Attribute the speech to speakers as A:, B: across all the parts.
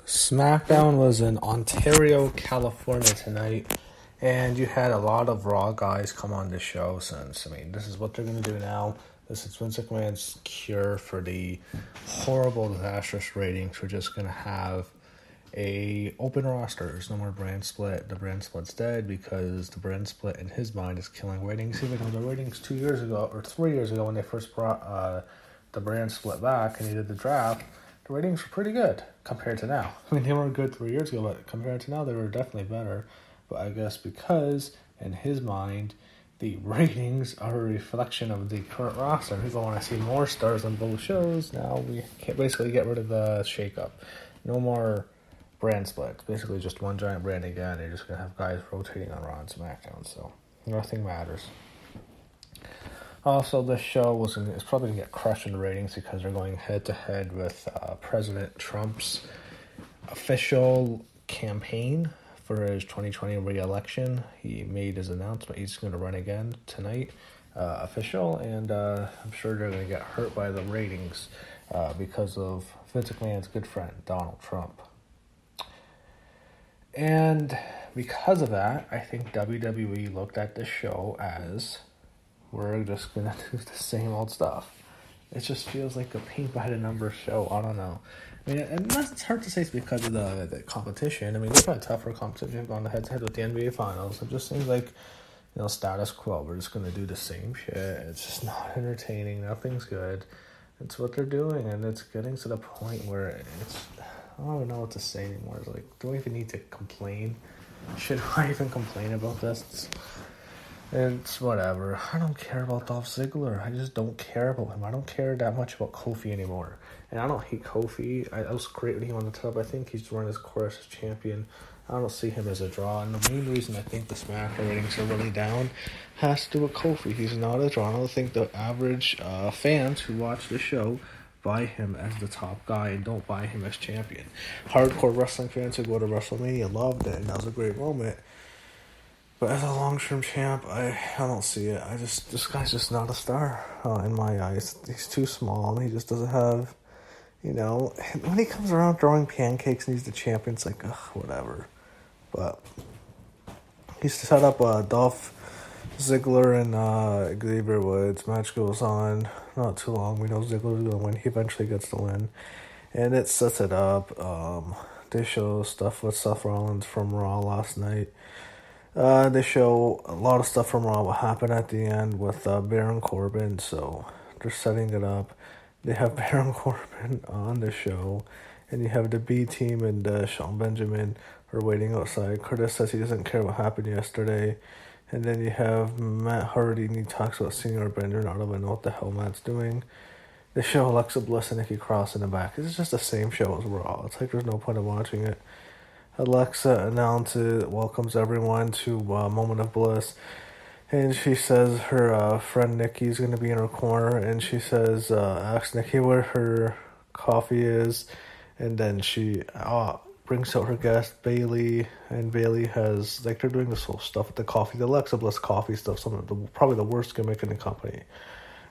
A: SmackDown was in Ontario, California tonight, and you had a lot of Raw guys come on the show since, this is what they're going to do now. This is Vince McMahon's cure for the horrible, disastrous ratings. We're just going to have a open roster. There's no more brand split. The brand split's dead because the brand split, in his mind, is killing ratings. Even though the ratings 2 years ago, or 3 years ago, when they first brought the brand split back and he did the draft, the ratings were pretty good compared to now. They weren't good 3 years ago, but compared to now, they were definitely better. But I guess because, in his mind, the ratings are a reflection of the current roster, people want to see more stars on both shows. Now we can basically get rid of the shakeup. No more brand splits. Basically just one giant brand again. They're just going to have guys rotating on Raw and SmackDown, so nothing matters. Also, this show is probably going to get crushed in the ratings because they're going head-to-head with President Trump's official campaign for his 2020 re-election. He made his announcement. He's going to run again tonight, official, and I'm sure they're going to get hurt by the ratings because of Vince McMahon's good friend, Donald Trump. And because of that, I think WWE looked at this show as, we're just going to do the same old stuff. It just feels like a paint-by-the-numbers show. I don't know. And it's hard to say it's because of the competition. They've had tougher competition going head-to-head with the NBA Finals. It just seems like, status quo. We're just going to do the same shit. It's just not entertaining. Nothing's good. It's what they're doing, and it's getting to the point where I don't even know what to say anymore. It's like, do I even need to complain? Should I even complain about this? It's whatever. I don't care about Dolph Ziggler. I just don't care about him. I don't care that much about Kofi anymore. And I don't hate Kofi. I was great with him on the top. I think he's run his course as champion. I don't see him as a draw. And the main reason I think the SmackDown ratings are really down has to do with Kofi. He's not a draw. I don't think the average fans who watch the show buy him as the top guy and don't buy him as champion. Hardcore wrestling fans who go to WrestleMania loved it, and that was a great moment. But as a long-term champ, I don't see it. This guy's just not a star in my eyes. He's too small, and he just doesn't have, when he comes around throwing pancakes and he's the champion, it's like, ugh, whatever. But he's set up Dolph Ziggler and Xavier Woods. Match goes on not too long. We know Ziggler's going to win. He eventually gets the win. And it sets it up. They show stuff with Seth Rollins from Raw last night. They show a lot of stuff from Raw what happened at the end with Baron Corbin, so they're setting it up. They have Baron Corbin on the show, and you have the B team and Shelton Benjamin are waiting outside. Curtis says he doesn't care what happened yesterday, and then you have Matt Hardy, and he talks about Senior Bender. I don't even know what the hell Matt's doing. They show Alexa Bliss and Nikki Cross in the back. It's just the same show as Raw. It's like there's no point in watching it. Alexa welcomes everyone to Moment of Bliss, and she says her friend Nikki's going to be in her corner, and she says, asks Nikki where her coffee is, and then she brings out her guest, Bailey, and Bailey has, they're doing this whole stuff with the coffee, the Alexa Bliss coffee stuff, probably the worst gimmick in the company.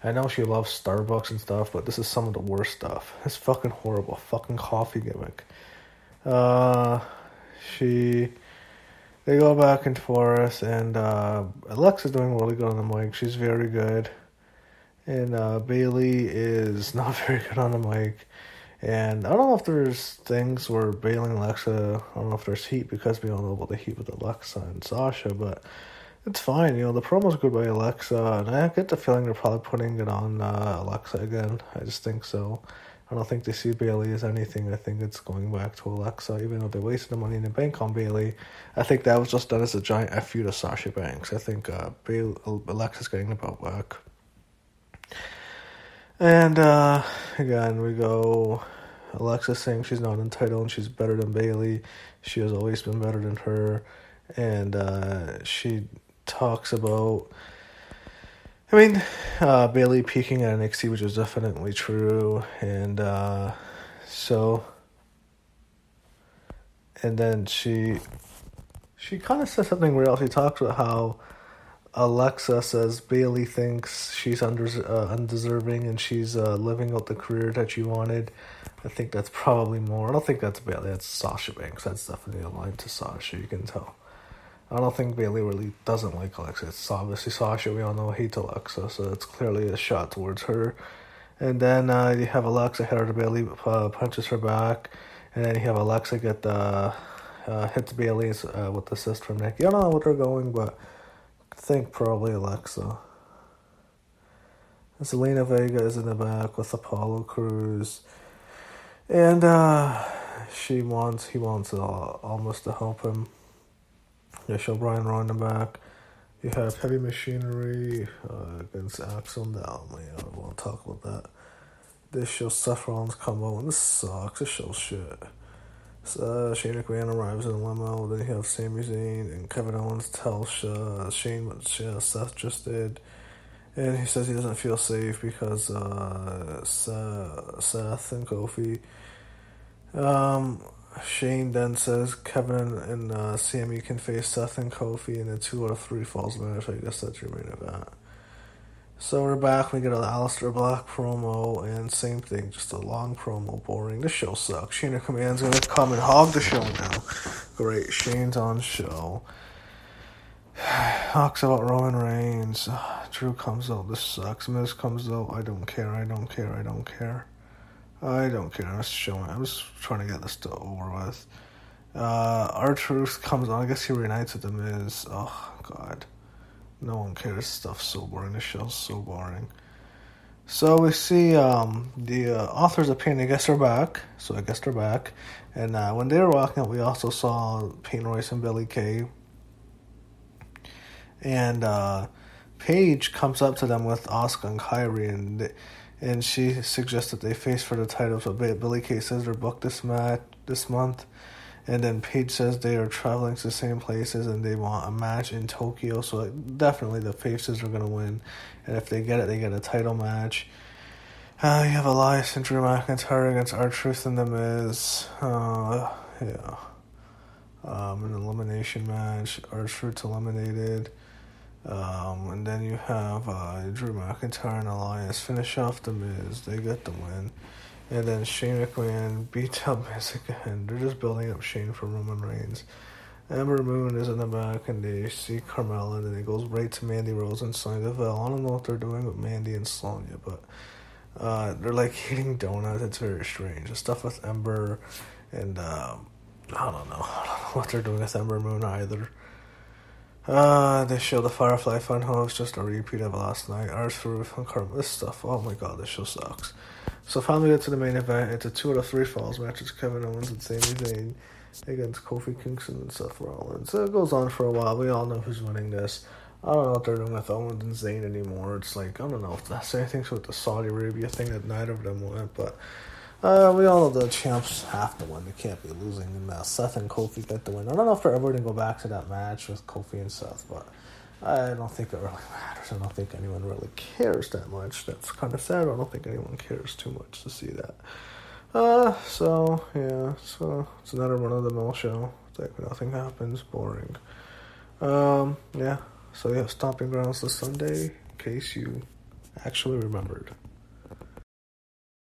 A: I know she loves Starbucks and stuff, but this is some of the worst stuff. It's fucking horrible, fucking coffee gimmick. They go back and forth, and Alexa's doing really good on the mic. She's very good. And Bailey is not very good on the mic. And I don't know if there's things where Bailey and Alexa, I don't know if there's heat, because we all know about the heat with Alexa and Sasha, but it's fine. The promo's good by Alexa, and I get the feeling they're probably putting it on Alexa again. I just think so. I don't think they see Bailey as anything. I think it's going back to Alexa, even though they wasted the money in the bank on Bailey. I think that was just done as a giant F you to Sasha Banks. I think Alexa's getting the belt back. And again, we go, Alexa saying she's not entitled and she's better than Bailey. She has always been better than her. And she talks about, Bailey peaking at NXT, which is definitely true, and and then she kind of says something real. She talks about how Alexa says Bailey thinks she's undeserving and she's living out the career that she wanted. I think that's probably more. I don't think that's Bailey. That's Sasha Banks. That's definitely aligned to Sasha. You can tell. I don't think Bailey really doesn't like Alexa. It's obviously Sasha. We all know hates Alexa, so it's clearly a shot towards her. And then you have Alexa hit her to Bailey, punches her back, and then you have Alexa get hits Bailey with the assist from Nikki. I don't know what they're going, but I think probably Alexa. And Zelina Vega is in the back with Apollo Crews, and he wants almost to help him. They show Brian Raw in the back. You have Heavy Machinery against Axel. No, man, I don't want to talk about that. This shows Seth Rollins come out, and this sucks. This shows shit. So, Shane McMahon arrives in a limo. Then you have Sami Zayn and Kevin Owens tell Shane what Seth just did. And he says he doesn't feel safe because Seth and Kofi. Shane then says Kevin and Sami can face Seth and Kofi in a 2 out of 3 falls match. I guess that's your main event. So we're back. We get an Aleister Black promo, and same thing, just a long promo, boring. The show sucks. Shane McMahon's gonna come and hog the show now. Great, Shane's on show. Talks about Roman Reigns. Drew comes out. This sucks. Miz comes out. I don't care. I'm just trying to get this over with. R-Truth comes on. I guess he reunites with The Miz. Oh, God. No one cares. This stuff's so boring. This show's so boring. So we see the authors of Pain, I guess they're back. And when they were walking out, we also saw Peyton Royce and Billie Kay. And Paige comes up to them with Asuka and Kairi, and she suggests that they face for the titles. But Billie Kay says they're booked this month. And then Paige says they are traveling to the same places and they want a match in Tokyo. So definitely the faces are going to win. And if they get it, they get a title match. You have Elias and Drew McIntyre against R-Truth and The Miz. An elimination match. R-Truth eliminated. And then you have Drew McIntyre and Elias finish off The Miz. They get the win. And then Shane McMahon beats up Miz again. They're just building up Shane for Roman Reigns. Ember Moon is in the back, and they see Carmella, and then it goes right to Mandy Rose and Sonya Deville. I don't know what they're doing with Mandy and Sonya, but they're like eating donuts. It's very strange. The stuff with Ember, and I don't know what they're doing with Ember Moon either. They show the Firefly Funhouse, just a repeat of last night. R-Truth and Carmella. This stuff, oh my god, this show sucks. So finally get to the main event. It's a 2 out of 3 falls match. It's Kevin Owens and Sami Zayn against Kofi Kingston and Seth Rollins. So it goes on for a while. We all know who's winning this. I don't know what they're doing with Owens and Zayn anymore. It's like, I don't know if that's anything with the Saudi Arabia thing that neither of them went, but we all know the champs have to win. They can't be losing. And Seth and Kofi get the win. I don't know if they're ever going to go back to that match with Kofi and Seth, but I don't think it really matters. I don't think anyone really cares that much. That's kind of sad. I don't think anyone cares too much to see that. So it's another run-of-the-mill show. It's like nothing happens. Boring. So we have Stomping Grounds this Sunday, in case you actually remembered.